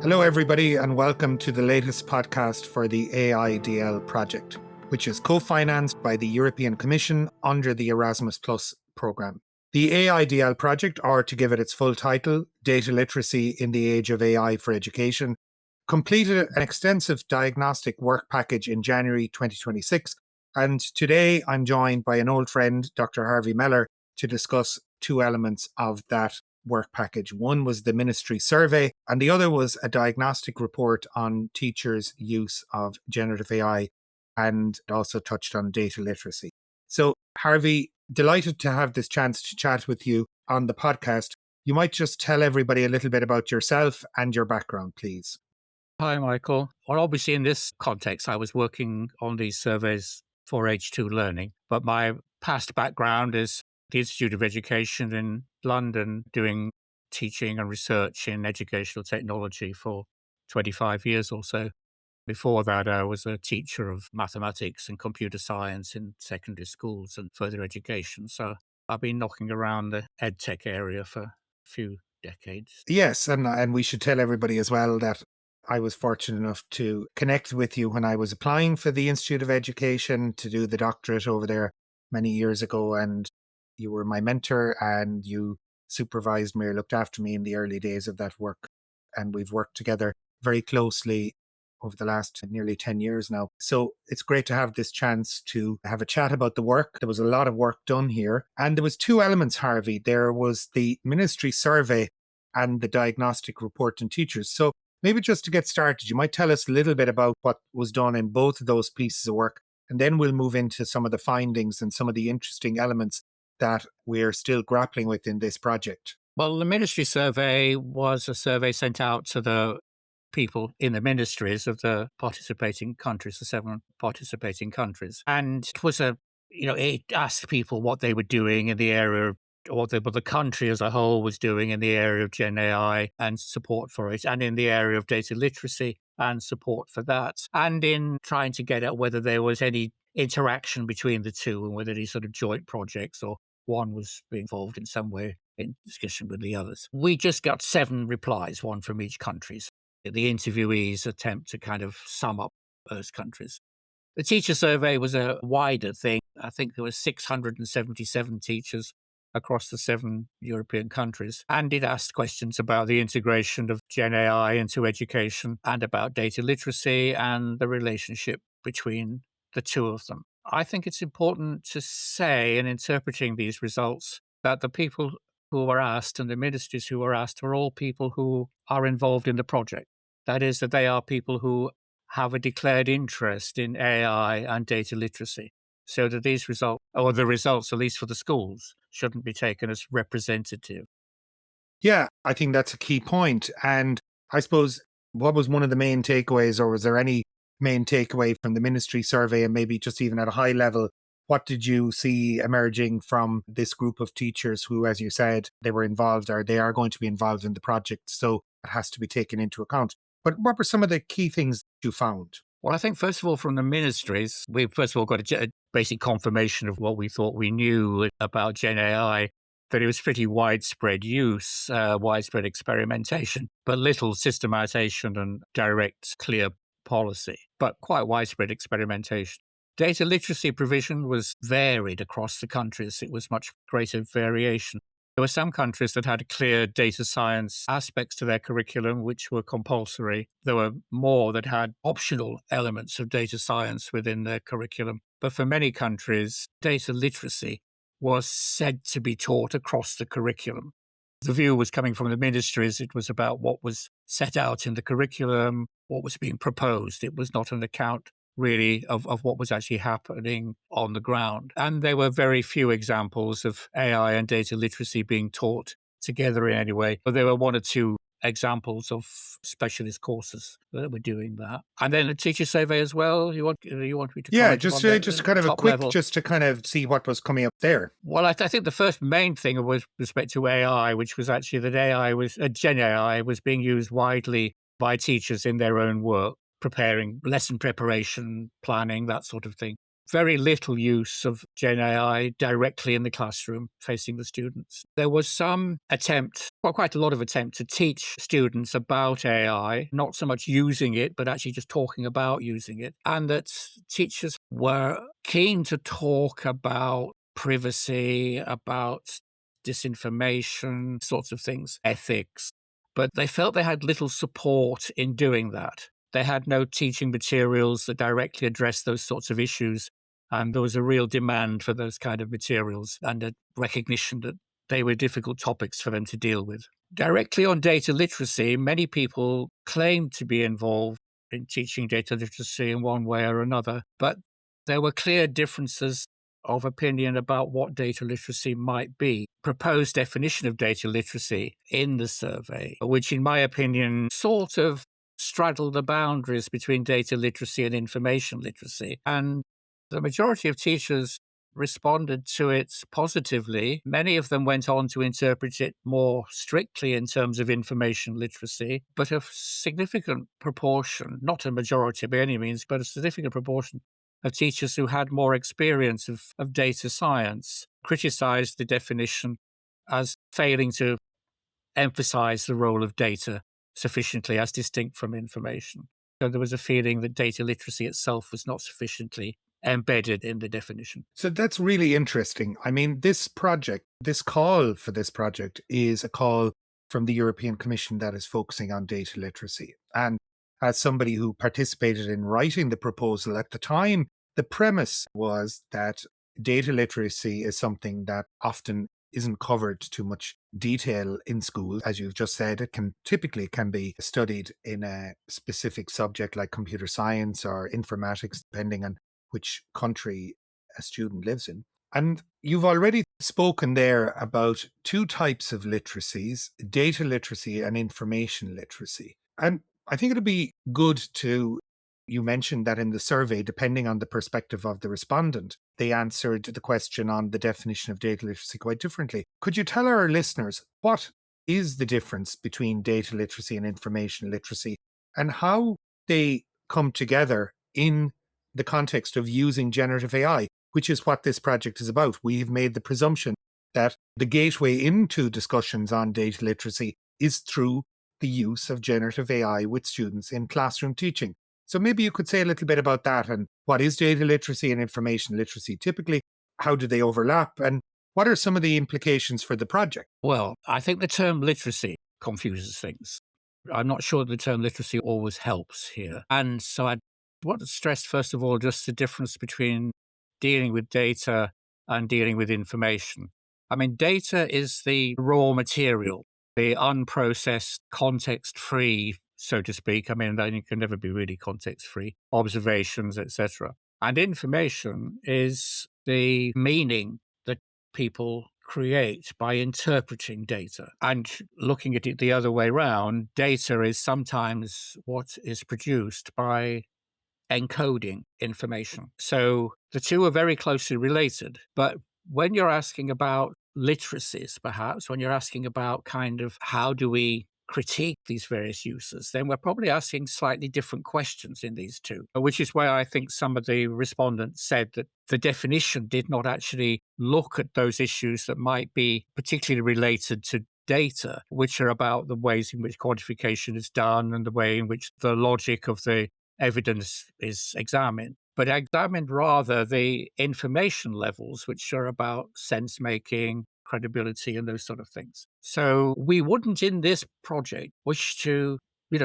Hello, everybody, and welcome to the latest podcast for the AIDL project, which is co-financed by the European Commission under the Erasmus Plus programme. The AIDL project, or to give it its full title, Data Literacy in the Age of AI for Education, completed an extensive diagnostic work package in January 2026, and today I'm joined by an old friend, Dr. Harvey Mellar, to discuss two elements of that work package. One was the ministry survey, and the other was a diagnostic report on teachers' use of generative AI, and it also touched on data literacy. So, Harvey, delighted to have this chance to chat with you on the podcast. You might just tell everybody a little bit about yourself and your background, please. Hi, Michael. Well, obviously, in this context, I was working on these surveys for H2 learning, but my past background is the Institute of Education in London, doing teaching and research in educational technology for 25 years or so. Before that, I was a teacher of mathematics and computer science in secondary schools and further education. So I've been knocking around the edtech area for a few decades. Yes, and we should tell everybody as well that I was fortunate enough to connect with you when I was applying for the Institute of Education to do the doctorate over there many years ago. And you were my mentor and you supervised me or looked after me in the early days of that work. And we've worked together very closely over the last nearly 10 years now. So it's great to have this chance to have a chat about the work. There was a lot of work done here. And there was two elements, Harvey. There was the ministry survey and the diagnostic report on teachers. So maybe just to get started, you might tell us a little bit about what was done in both of those pieces of work, and then we'll move into some of the findings and some of the interesting elements that we're still grappling with in this project. Well, the ministry survey was a survey sent out to the people in the ministries of the participating countries, the 7 participating countries. And it was it asked people what they were doing in the area of what the country as a whole was doing in the area of Gen AI and support for it, and in the area of data literacy and support for that, and in trying to get at whether there was any interaction between the two and whether any sort of joint projects or one was being involved in some way in discussion with the others. We just got 7 replies, one from each country. The interviewees attempt to kind of sum up those countries. The teacher survey was a wider thing. I think there were 677 teachers across the 7 European countries, and it asked questions about the integration of Gen AI into education and about data literacy and the relationship between the two of them. I think it's important to say in interpreting these results that the people who were asked and the ministries who were asked were all people who are involved in the project. That is, that they are people who have a declared interest in AI and data literacy, so that these results, or the results, at least for the schools, shouldn't be taken as representative. Yeah, I think that's a key point. And I suppose, what was one of the main takeaways, or was there any main takeaway from the ministry survey, and maybe just even at a high level? What did you see emerging from this group of teachers who, as you said, they were involved or they are going to be involved in the project? So it has to be taken into account. But what were some of the key things you found? Well, I think, first of all, from the ministries, we first of all got a basic confirmation of what we thought we knew about Gen AI, that it was pretty widespread use, widespread experimentation, but little systematization and direct, clear policy, but quite widespread experimentation. Data literacy provision was varied across the countries. It was much greater variation. There were some countries that had clear data science aspects to their curriculum, which were compulsory. There were more that had optional elements of data science within their curriculum. But for many countries, data literacy was said to be taught across the curriculum. The view was coming from the ministries. It was about what was set out in the curriculum, what was being proposed. It was not an account really of what was actually happening on the ground. And there were very few examples of AI and data literacy being taught together in any way. But there were 1 or 2 examples of specialist courses that were doing that. And then a teacher survey as well. You want me to Yeah, comment just on that just kind of a top quick, level? just to kind of see what was coming up there. Well, I think the first main thing was with respect to AI, which was actually that Gen AI was being used widely by teachers in their own work, preparing lesson preparation, planning, that sort of thing. very little use of GenAI directly in the classroom facing the students. There was some attempt, well, quite a lot of attempt to teach students about AI, not so much using it, but actually just talking about using it. And that teachers were keen to talk about privacy, about disinformation, sorts of things, ethics, but they felt they had little support in doing that. They had no teaching materials that directly addressed those sorts of issues. And there was a real demand for those kind of materials and a recognition that they were difficult topics for them to deal with. Directly on data literacy, many people claimed to be involved in teaching data literacy in one way or another, but there were clear differences of opinion about what data literacy might be. Proposed definition of data literacy in the survey, which in my opinion sort of straddle the boundaries between data literacy and information literacy. And the majority of teachers responded to it positively. Many of them went on to interpret it more strictly in terms of information literacy, but a significant proportion, not a majority by any means, but a significant proportion of teachers who had more experience of data science criticized the definition as failing to emphasize the role of data sufficiently as distinct from information. So there was a feeling that data literacy itself was not sufficiently embedded in the definition. So that's really interesting. I mean, this project, this call for this project is a call from the European Commission that is focusing on data literacy. And as somebody who participated in writing the proposal at the time, the premise was that data literacy is something that often isn't covered too much detail in school. As you've just said, it can typically be studied in a specific subject like computer science or informatics, depending on which country a student lives in. And you've already spoken there about two types of literacies, data literacy and information literacy. And I think it'd be good you mentioned that in the survey, depending on the perspective of the respondent, they answered the question on the definition of data literacy quite differently. Could you tell our listeners what is the difference between data literacy and information literacy and how they come together in the context of using generative AI, which is what this project is about? We've made the presumption that the gateway into discussions on data literacy is through the use of generative AI with students in classroom teaching. So maybe you could say a little bit about that and what is data literacy and information literacy typically? How do they overlap? And what are some of the implications for the project? Well, I think the term literacy confuses things. I'm not sure the term literacy always helps here. And so I want to stress, first of all, just the difference between dealing with data and dealing with information. I mean, data is the raw material, the unprocessed, context-free, so to speak. I mean, they can never be really context-free, observations, etc. And information is the meaning that people create by interpreting data. And looking at it the other way around, data is sometimes what is produced by encoding information. So the two are very closely related. But when you're asking about literacies, perhaps, when you're asking about kind of how do we critique these various uses, then we're probably asking slightly different questions in these two, which is why I think some of the respondents said that the definition did not actually look at those issues that might be particularly related to data, which are about the ways in which quantification is done and the way in which the logic of the evidence is examined, but examined rather the information levels, which are about sense making, credibility, and those sort of things. So we wouldn't in this project wish to,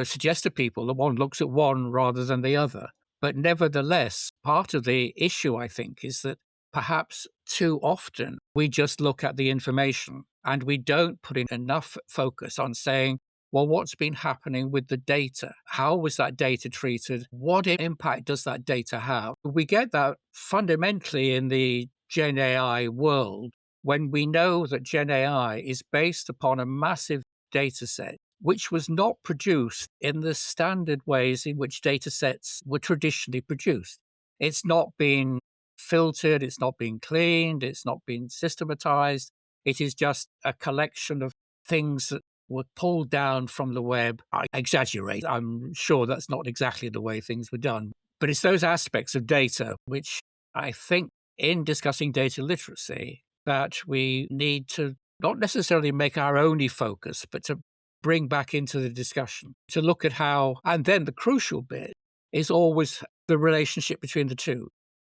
suggest to people that one looks at one rather than the other. But nevertheless, part of the issue, I think, is that perhaps too often we just look at the information and we don't put in enough focus on saying, well, what's been happening with the data? How was that data treated? What impact does that data have? We get that fundamentally in the GenAI world when we know that GenAI is based upon a massive data set, which was not produced in the standard ways in which data sets were traditionally produced. It's not been filtered, it's not been cleaned, it's not been systematized. It is just a collection of things that were pulled down from the web. I exaggerate. I'm sure that's not exactly the way things were done. But it's those aspects of data which I think in discussing data literacy that we need to not necessarily make our only focus, but to bring back into the discussion, to look at how, and then the crucial bit is always the relationship between the two,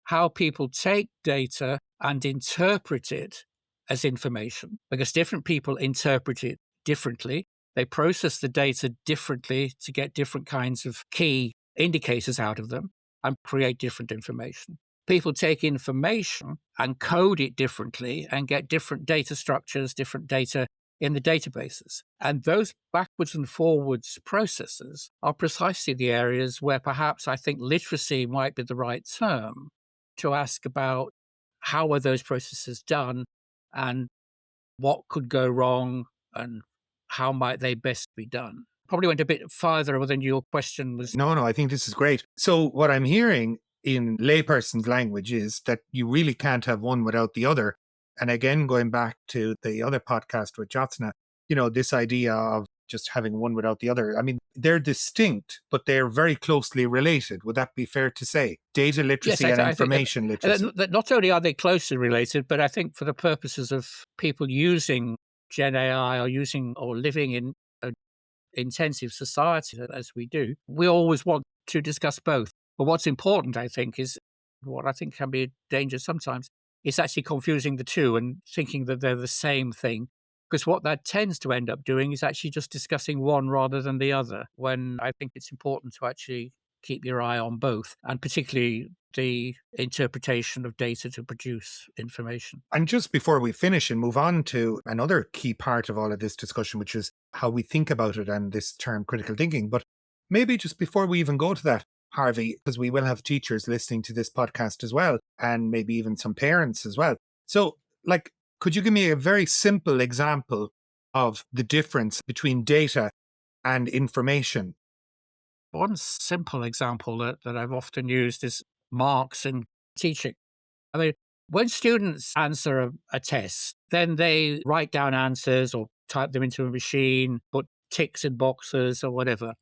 how people take data and interpret it as information, because different people interpret it differently. They process the data differently to get different kinds of key indicators out of them and create different information. People take information and code it differently and get different data structures, different data in the databases. And those backwards and forwards processes are precisely the areas where perhaps I think literacy might be the right term to ask about how are those processes done and what could go wrong and how might they best be done. Probably went a bit farther than your question was. No, I think this is great. So what I'm hearing in layperson's language is that you really can't have one without the other. And again, going back to the other podcast with Jyotsna, this idea of just having one without the other. I mean, they're distinct, but they're very closely related. Would that be fair to say? Data literacy Yes, and I think information literacy. that not only are they closely related, but I think for the purposes of people using Gen AI or living in an intensive society as we do, we always want to discuss both. But what's important, I think, is what I think can be a danger sometimes, is actually confusing the two and thinking that they're the same thing. Because what that tends to end up doing is actually just discussing one rather than the other, when I think it's important to actually keep your eye on both, and particularly the interpretation of data to produce information. And just before we finish and move on to another key part of all of this discussion, which is how we think about it and this term critical thinking. But maybe just before we even go to that, Harvey, because we will have teachers listening to this podcast as well, and maybe even some parents as well. So, could you give me a very simple example of the difference between data and information? One simple example that I've often used is marks in teaching. I mean, when students answer a test, then they write down answers or type them into a machine, put ticks in boxes or whatever.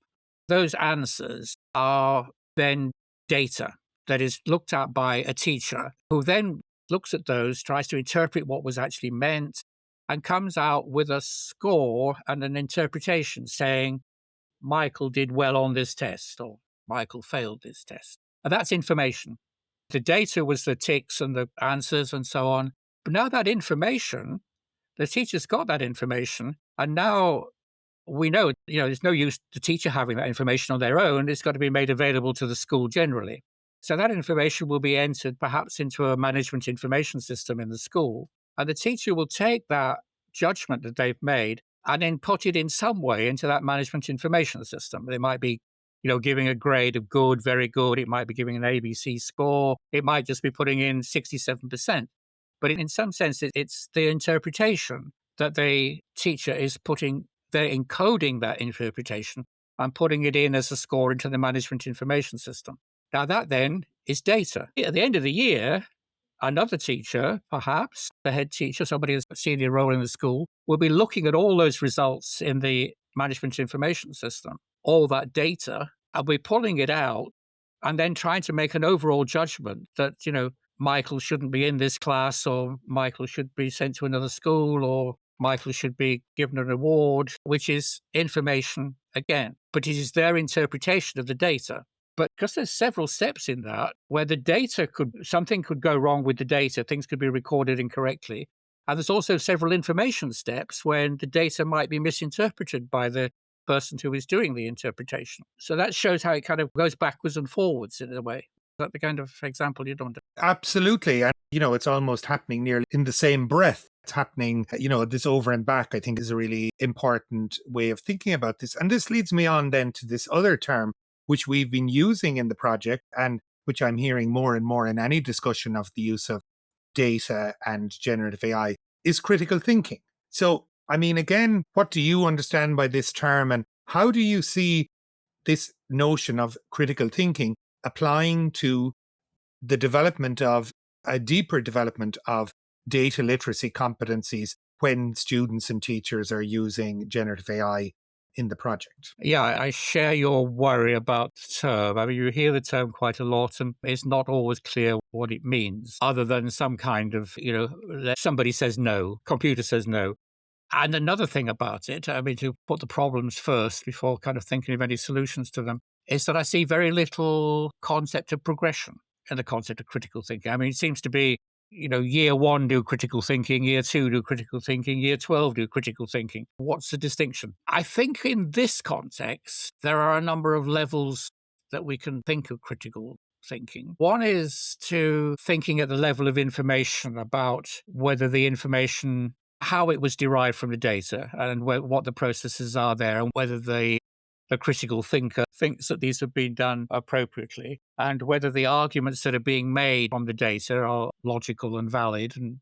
Those answers are then data that is looked at by a teacher who then looks at those, tries to interpret what was actually meant, and comes out with a score and an interpretation saying, Michael did well on this test or Michael failed this test. And that's information. The data was the ticks and the answers and so on. But now that information, the teacher's got that information. And now we know, there's no use the teacher having that information on their own. It's got to be made available to the school generally. So that information will be entered perhaps into a management information system in the school. And the teacher will take that judgment that they've made and then put it in some way into that management information system. They might be, giving a grade of good, very good. It might be giving an ABC score. It might just be putting in 67%. But in some sense, it's the interpretation that the teacher is putting, they're encoding that interpretation and putting it in as a score into the management information system. Now, that then is data. At the end of the year, another teacher, perhaps the head teacher, somebody with a senior role in the school, will be looking at all those results in the management information system, all that data, and we're pulling it out and then trying to make an overall judgment that, Michael shouldn't be in this class, or Michael should be sent to another school, or Michael should be given an award, which is information again. But it is their interpretation of the data. But because there's several steps in that where the data something could go wrong with the data, things could be recorded incorrectly. And there's also several information steps when the data might be misinterpreted by the person who is doing the interpretation. So that shows how it kind of goes backwards and forwards in a way. Is that the kind of example you'd want? Absolutely. And, it's almost happening nearly in the same breath. It's happening, this over and back, I think, is a really important way of thinking about this. And this leads me on then to this other term, which we've been using in the project and which I'm hearing more and more in any discussion of the use of data and generative AI, is critical thinking. So, I mean, again, what do you understand by this term, and how do you see this notion of critical thinking applying to the development of a deeper development of data literacy competencies when students and teachers are using generative AI in the project. Yeah, I share your worry about the term. I mean, you hear the term quite a lot, and it's not always clear what it means, other than some kind of, somebody says no, computer says no. And another thing about it, I mean, to put the problems first before kind of thinking of any solutions to them, is that I see very little concept of progression and the concept of critical thinking. I mean, it seems to be, year one do critical thinking, year two do critical thinking, year 12 do critical thinking. What's the distinction? I think in this context, there are a number of levels that we can think of critical thinking. One is to thinking at the level of information about whether the information, how it was derived from the data and what the processes are there, and whether the critical thinker thinks that these have been done appropriately, and whether the arguments that are being made from the data are logical and valid, and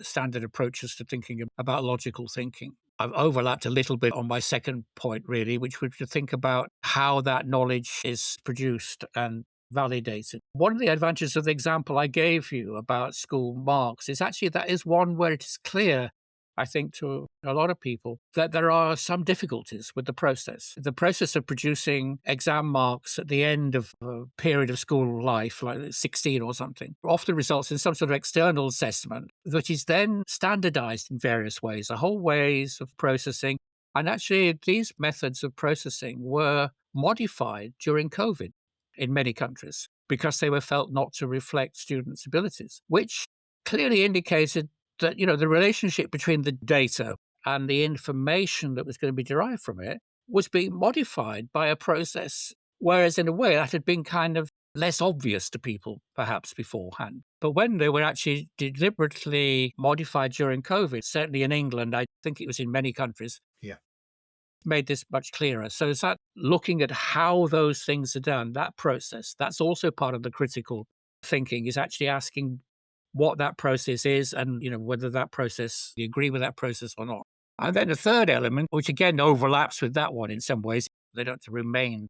standard approaches to thinking about logical thinking. I've overlapped a little bit on my second point, really, which was to think about how that knowledge is produced and validated. One of the advantages of the example I gave you about school marks is actually that is one where it is clear, I think, to a lot of people, that there are some difficulties with the process. The process of producing exam marks at the end of a period of school life, like 16 or something, often results in some sort of external assessment that is then standardized in various ways, a whole ways of processing. And actually, these methods of processing were modified during COVID in many countries because they were felt not to reflect students' abilities, which clearly indicated that, the relationship between the data and the information that was going to be derived from it was being modified by a process, whereas in a way that had been kind of less obvious to people perhaps beforehand. But when they were actually deliberately modified during COVID, certainly in England, I think it was in many countries, Yeah. made this much clearer. So is that looking at how those things are done, that process, that's also part of the critical thinking, is actually asking what that process is and, whether that process, you agree with that process or not. And then the third element, which again overlaps with that one in some ways, they don't remain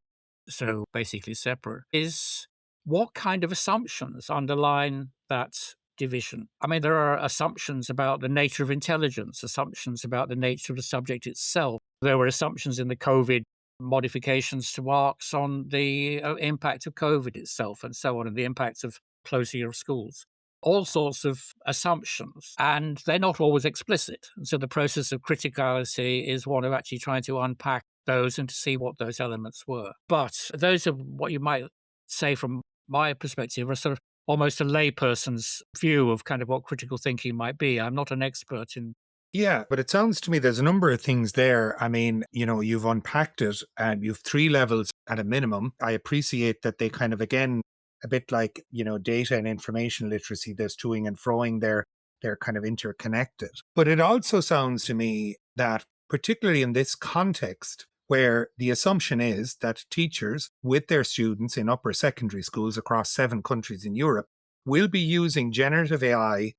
so basically separate, is what kind of assumptions underline that division. I mean, there are assumptions about the nature of intelligence, assumptions about the nature of the subject itself. There were assumptions in the COVID modifications to marks on the impact of COVID itself and so on, and the impact of closing of schools. All sorts of assumptions, and they're not always explicit. And so the process of criticality is one of actually trying to unpack those and to see what those elements were. But those are what you might say, from my perspective, are sort of almost a layperson's view of kind of what critical thinking might be. I'm not an expert in. Yeah, but it sounds to me there's a number of things there. I mean, you've unpacked it and you've three levels at a minimum. I appreciate that they kind of, again, a bit like, data and information literacy, there's toing and froing there. They're kind of interconnected. But it also sounds to me that, particularly in this context, where the assumption is that teachers with their students in upper secondary schools across 7 countries in Europe will be using generative AI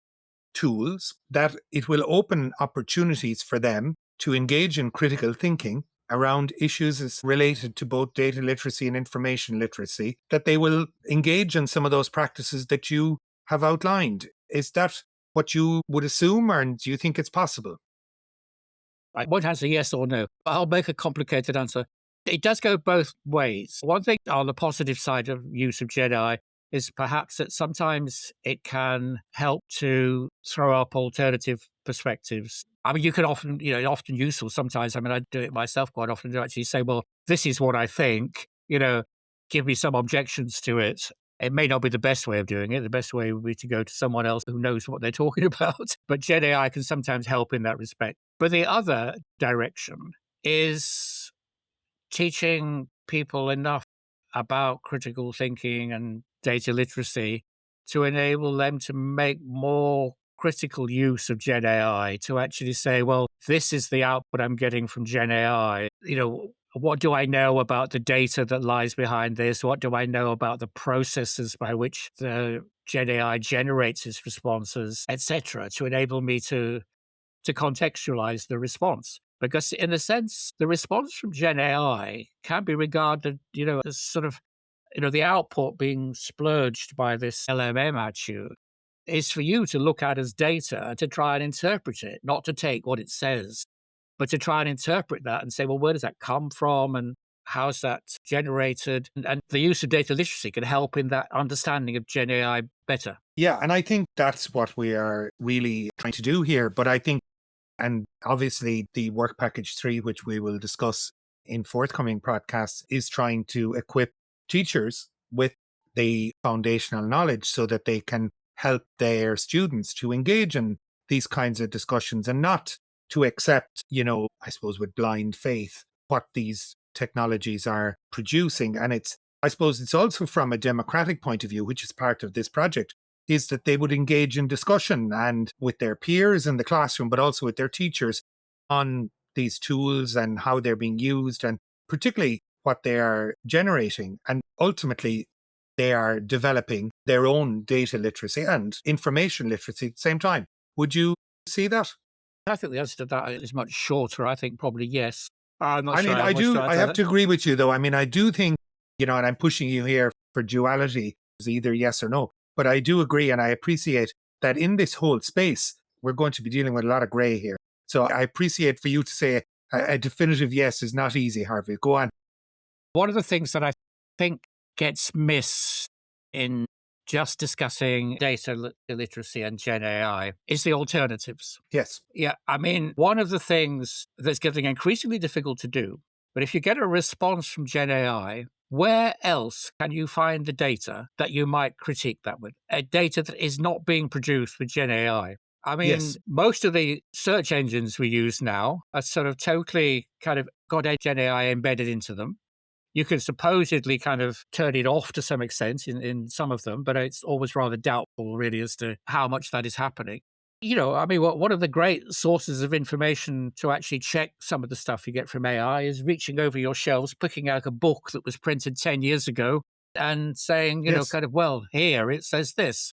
tools, that it will open opportunities for them to engage in critical thinking around issues related to both data literacy and information literacy, that they will engage in some of those practices that you have outlined. Is that what you would assume, or do you think it's possible? I won't answer yes or no. I'll make a complicated answer. It does go both ways. One thing on the positive side of use of GenAI is perhaps that sometimes it can help to throw up alternative perspectives. I mean, you can often, often useful sometimes. I mean, I do it myself quite often to actually say, well, this is what I think, give me some objections to it. It may not be the best way of doing it. The best way would be to go to someone else who knows what they're talking about. But GenAI can sometimes help in that respect. But the other direction is teaching people enough about critical thinking and data literacy to enable them to make more critical use of GenAI, to actually say, well, this is the output I'm getting from GenAI. What do I know about the data that lies behind this? What do I know about the processes by which the GenAI generates its responses, etc., to enable me to contextualize the response? Because in a sense, the response from GenAI can be regarded, as sort of, the output being splurged by this LMM at you is for you to look at as data and to try and interpret it, not to take what it says but to try and interpret that and say, well, where does that come from? And how's that generated? And the use of data literacy can help in that understanding of Gen AI better. Yeah, and I think that's what we are really trying to do here. But I think, and obviously the work package 3, which we will discuss in forthcoming podcasts, is trying to equip teachers with the foundational knowledge so that they can help their students to engage in these kinds of discussions and not to accept, I suppose with blind faith, what these technologies are producing. And I suppose it's also from a democratic point of view, which is part of this project, is that they would engage in discussion and with their peers in the classroom, but also with their teachers on these tools and how they're being used, and particularly what they are generating. And ultimately, they are developing their own data literacy and information literacy at the same time. Would you see that? I think the answer to that is much shorter. I think probably yes. I'm not I sure mean, I have much to add I to have that. to agree with you, though. I mean, I do think, and I'm pushing you here for duality, is either yes or no. But I do agree, and I appreciate that in this whole space, we're going to be dealing with a lot of gray here. So I appreciate for you to say a definitive yes is not easy, Harvey. Go on. One of the things that I think gets missed in just discussing data literacy and Gen AI is the alternatives. Yes. Yeah, I mean, one of the things that's getting increasingly difficult to do, but if you get a response from Gen AI, where else can you find the data that you might critique that with? A data that is not being produced with Gen AI. I mean, Yes. most of the search engines we use now are sort of totally kind of got a Gen AI embedded into them. You can supposedly kind of turn it off to some extent in some of them, but it's always rather doubtful, really, as to how much that is happening. I mean, one of the great sources of information to actually check some of the stuff you get from AI is reaching over your shelves, picking out a book that was printed 10 years ago and saying, Yes. kind of, well, here it says this.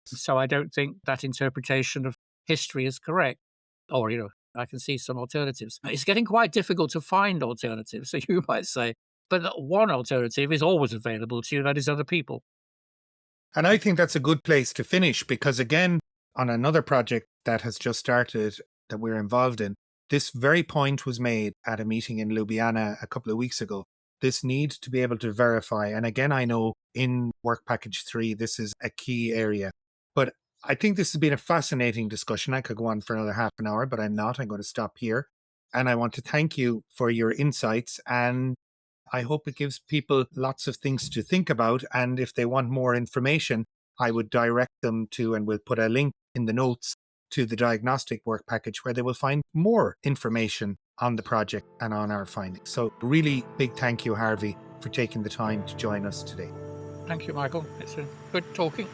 So I don't think that interpretation of history is correct. Or, I can see some alternatives. It's getting quite difficult to find alternatives. So you might say, but one alternative is always available to you, that is other people. And I think that's a good place to finish because, again, on another project that has just started that we're involved in, this very point was made at a meeting in Ljubljana a couple of weeks ago. This need to be able to verify. And again, I know in Work Package 3, this is a key area. But I think this has been a fascinating discussion. I could go on for another half an hour, but I'm not. I'm going to stop here. And I want to thank you for your insights, and I hope it gives people lots of things to think about. And if they want more information, I would direct them to, and we'll put a link in the notes to the diagnostic work package where they will find more information on the project and on our findings. So really big thank you, Harvey, for taking the time to join us today. Thank you, Michael. It's been good talking.